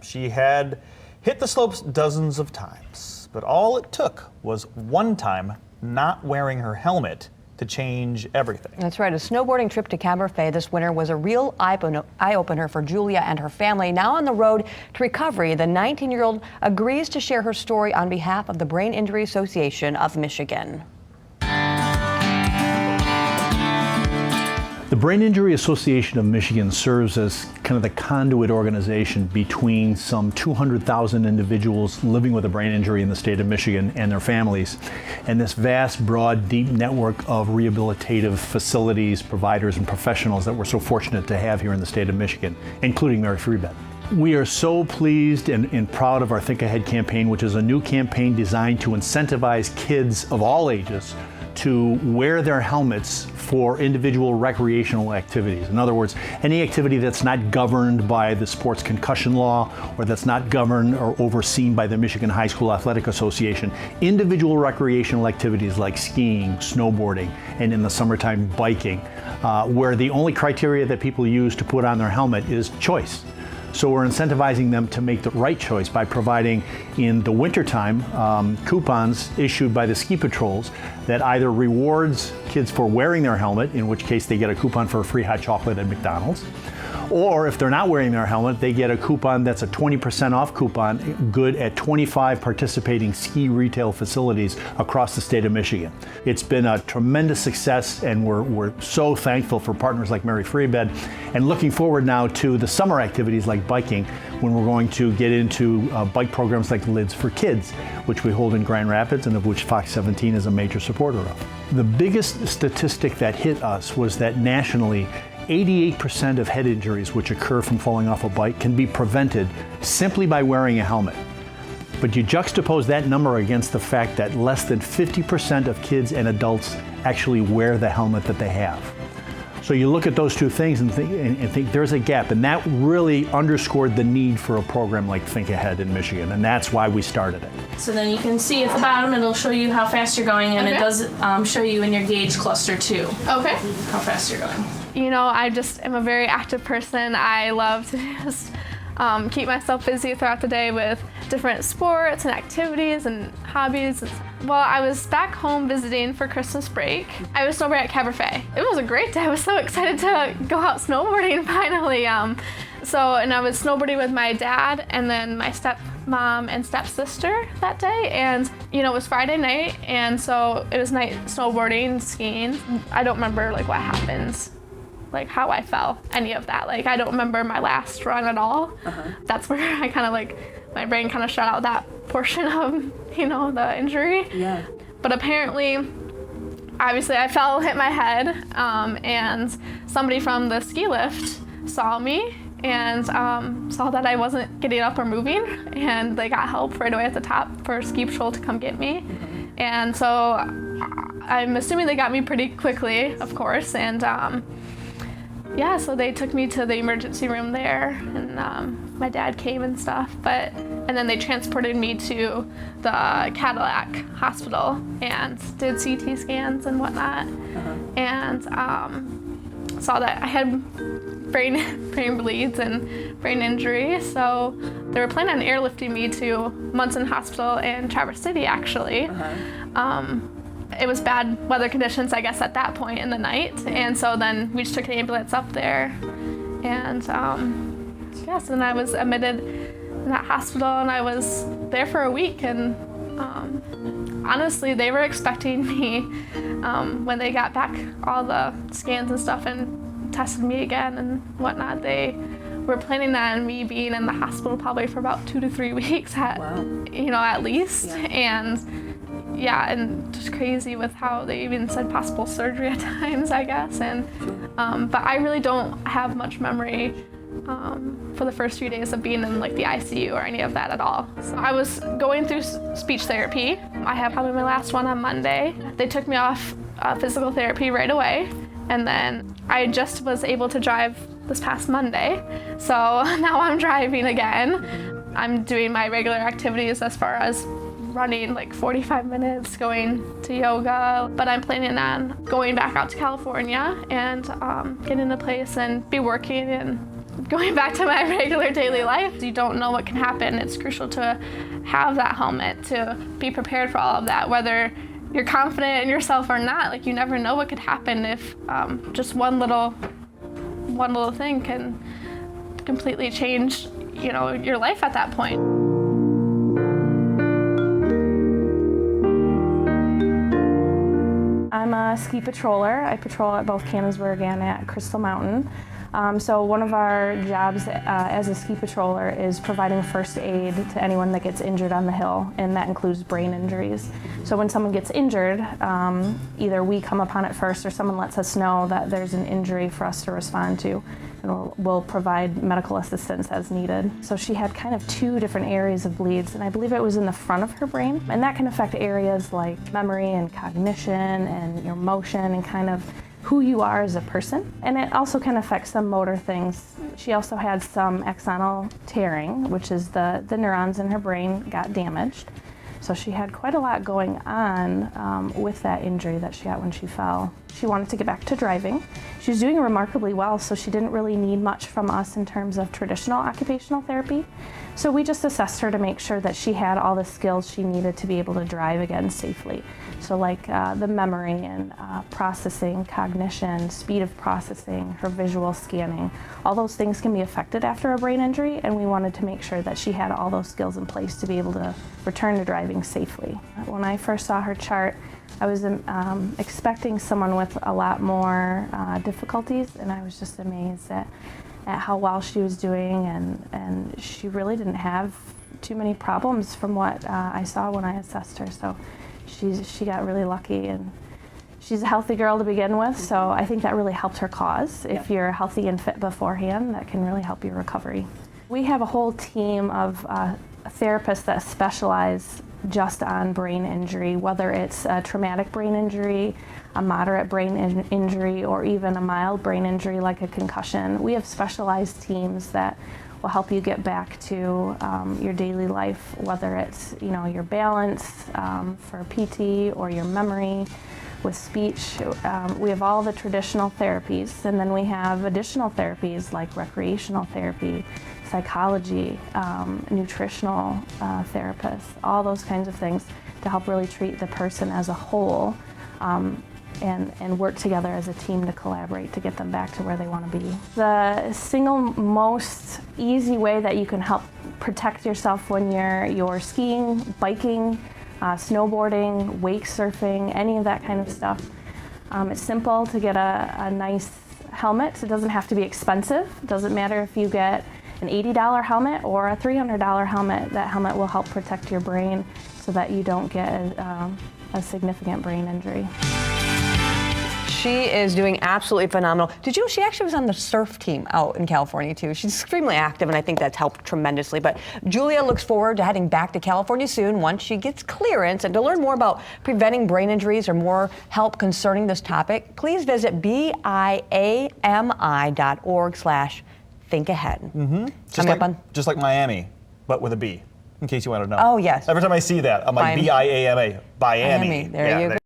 she had hit the slopes dozens of times, but all it took was one time not wearing her helmet to change everything. That's right. A snowboarding trip to Cabernet this winter was a real eye-opener for Julia and her family. Now on the road to recovery, the 19-year-old agrees to share her story on behalf of the Brain Injury Association of Michigan. The Brain Injury Association of Michigan serves as kind of the conduit organization between some 200,000 individuals living with a brain injury in the state of Michigan and their families, and this vast, broad, deep network of rehabilitative facilities, providers, and professionals that we're so fortunate to have here in the state of Michigan, including Mary Free Bed. We are so pleased and proud of our Think Ahead campaign, which is a new campaign designed to incentivize kids of all ages to wear their helmets for individual recreational activities. In other words, any activity that's not governed by the sports concussion law or that's not governed or overseen by the Michigan High School Athletic Association. Individual recreational activities like skiing, snowboarding, and in the summertime biking, where the only criteria that people use to put on their helmet is choice. So we're incentivizing them to make the right choice by providing, in the wintertime, coupons issued by the ski patrols that either rewards kids for wearing their helmet, in which case they get a coupon for a free hot chocolate at McDonald's, or if they're not wearing their helmet, they get a coupon that's a 20% off coupon, good at 25 participating ski retail facilities across the state of Michigan. It's been a tremendous success, and we're so thankful for partners like Mary Free Bed, and looking forward now to the summer activities like biking, when we're going to get into bike programs like Lids for Kids, which we hold in Grand Rapids and of which Fox 17 is a major supporter of. The biggest statistic that hit us was that nationally, 88% of head injuries which occur from falling off a bike can be prevented simply by wearing a helmet. But you juxtapose that number against the fact that less than 50% of kids and adults actually wear the helmet that they have. So you look at those two things and think there's a gap, and that really underscored the need for a program like Think Ahead in Michigan, and that's why we started it. So then you can see at the bottom, it'll show you how fast you're going, and it does show you in your gauge cluster too. Okay. How fast you're going. You know, I just am a very active person. I love to just keep myself busy throughout the day with different sports and activities and hobbies. Well, I was back home visiting for Christmas break. I was snowboarding at Cabernet. It was a great day. I was so excited to go out snowboarding finally. And I was snowboarding with my dad and then my stepmom and stepsister that day. And, you know, it was Friday night, and so it was night snowboarding, skiing. I don't remember, like, what happened, like how I fell, any of that. Like, I don't remember my last run at all. That's where I kind of like, my brain kind of shut out that portion of, you know, the injury. Yeah. But apparently, obviously I fell, hit my head, and somebody from the ski lift saw me and saw that I wasn't getting up or moving, and they got help right away at the top for ski patrol to come get me. And so I'm assuming they got me pretty quickly, of course, and yeah, so they took me to the emergency room there, and my dad came and stuff, and then they transported me to the Cadillac Hospital and did CT scans and whatnot, and saw that I had brain bleeds and brain injury, so they were planning on airlifting me to Munson Hospital in Traverse City, actually. It was bad weather conditions, I guess, at that point in the night, and so then we just took an ambulance up there, and yes, and I was admitted in that hospital, and I was there for a week, and honestly, they were expecting me, when they got back all the scans and stuff and tested me again and whatnot, they were planning on me being in the hospital probably for about 2 to 3 weeks at least, and just crazy with how they even said possible surgery at times, I guess. And but I really don't have much memory for the first few days of being in like the ICU or any of that at all. So I was going through speech therapy. I have probably my last one on Monday. They took me off physical therapy right away, and then I just was able to drive this past Monday. So now I'm driving again. I'm doing my regular activities as far as running like 45 minutes, going to yoga, but I'm planning on going back out to California and getting a place and be working and going back to my regular daily life. You don't know what can happen. It's crucial to have that helmet, to be prepared for all of that, whether you're confident in yourself or not. Like, you never know what could happen if just one little thing can completely change, your life at that point. I'm a ski patroller. I patrol at both Canonsburg and at Crystal Mountain. So one of our jobs as a ski patroller is providing first aid to anyone that gets injured on the hill, and that includes brain injuries. So when someone gets injured, either we come upon it first or someone lets us know that there's an injury for us to respond to, and we'll provide medical assistance as needed. So she had kind of 2 different areas of bleeds, and I believe it was in the front of her brain, and that can affect areas like memory and cognition and your motion and kind of who you are as a person. And it also can affect some motor things. She also had some axonal tearing, which is the neurons in her brain got damaged. So she had quite a lot going on with that injury that she got when she fell. She wanted to get back to driving. She was doing remarkably well, so she didn't really need much from us in terms of traditional occupational therapy. So we just assessed her to make sure that she had all the skills she needed to be able to drive again safely. So like the memory and processing, cognition, speed of processing, her visual scanning, all those things can be affected after a brain injury, and we wanted to make sure that she had all those skills in place to be able to return to driving safely. When I first saw her chart, I was expecting someone with a lot more difficulties, and I was just amazed at how well she was doing, and she really didn't have too many problems from what I saw when I assessed her. So she got really lucky, and she's a healthy girl to begin with, so I think that really helped her cause. If you're healthy and fit beforehand, that can really help your recovery. We have a whole team of therapists that specialize just on brain injury, whether it's a traumatic brain injury, a moderate brain injury, or even a mild brain injury like a concussion. We have specialized teams that will help you get back to your daily life, whether it's your balance for PT or your memory with speech. We have all the traditional therapies, and then we have additional therapies like recreational therapy, psychology, nutritional therapists, all those kinds of things to help really treat the person as a whole and work together as a team to collaborate to get them back to where they want to be. The single most easy way that you can help protect yourself when you're skiing, biking, snowboarding, wake surfing, any of that kind of stuff, it's simple to get a nice helmet. It doesn't have to be expensive. It doesn't matter if you get an $80 helmet or a $300 helmet. That helmet will help protect your brain so that you don't get a significant brain injury. She is doing absolutely phenomenal. Did you know she actually was on the surf team out in California too? She's extremely active, and I think that's helped tremendously. But Julia looks forward to heading back to California soon once she gets clearance. And to learn more about preventing brain injuries or more help concerning this topic, please visit BIAMI.org/thinkahead. Just like Miami, but with a B, in case you want to know. Oh, yes. Every time I see that, I'm like, Miami. BIAMA, Miami. There you go.